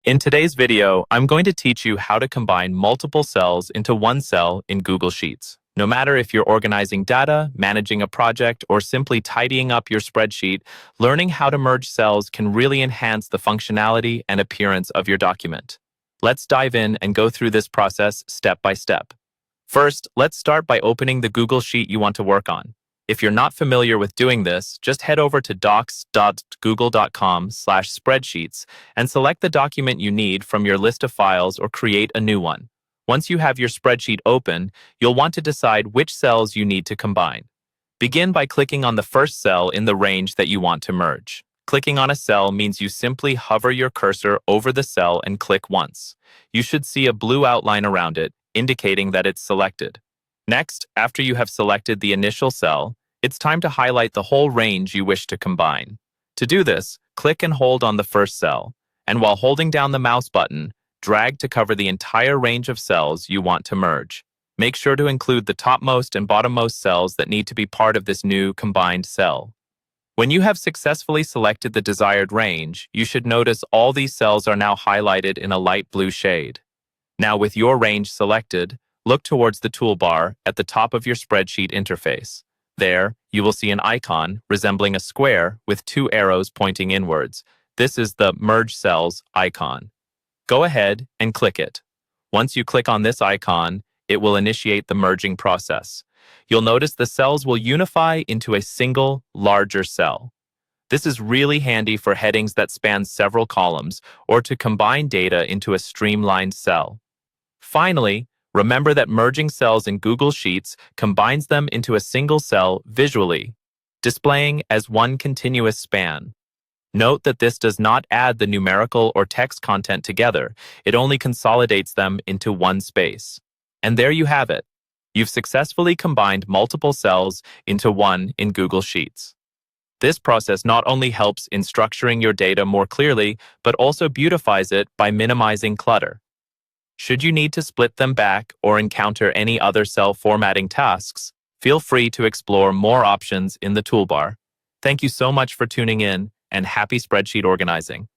In today's video, I'm going to teach you how to combine multiple cells into one cell in Google Sheets. No matter if you're organizing data, managing a project, or simply tidying up your spreadsheet, learning how to merge cells can really enhance the functionality and appearance of your document. Let's dive in and go through this process step by step. First, let's start by opening the Google Sheet you want to work on. If you're not familiar with doing this, just head over to docs.google.com/spreadsheets and select the document you need from your list of files or create a new one. Once you have your spreadsheet open, you'll want to decide which cells you need to combine. Begin by clicking on the first cell in the range that you want to merge. Clicking on a cell means you simply hover your cursor over the cell and click once. You should see a blue outline around it, indicating that it's selected. Next, after you have selected the initial cell, it's time to highlight the whole range you wish to combine. To do this, click and hold on the first cell, and while holding down the mouse button, drag to cover the entire range of cells you want to merge. Make sure to include the topmost and bottommost cells that need to be part of this new combined cell. When you have successfully selected the desired range, you should notice all these cells are now highlighted in a light blue shade. Now with your range selected, look towards the toolbar at the top of your spreadsheet interface. There, you will see an icon resembling a square with two arrows pointing inwards. This is the Merge Cells icon. Go ahead and click it. Once you click on this icon, it will initiate the merging process. You'll notice the cells will unify into a single, larger cell. This is really handy for headings that span several columns or to combine data into a streamlined cell. Finally, remember that merging cells in Google Sheets combines them into a single cell visually, displaying as one continuous span. Note that this does not add the numerical or text content together. It only consolidates them into one space. And there you have it. You've successfully combined multiple cells into one in Google Sheets. This process not only helps in structuring your data more clearly, but also beautifies it by minimizing clutter. Should you need to split them back or encounter any other cell formatting tasks, feel free to explore more options in the toolbar. Thank you so much for tuning in, and happy spreadsheet organizing.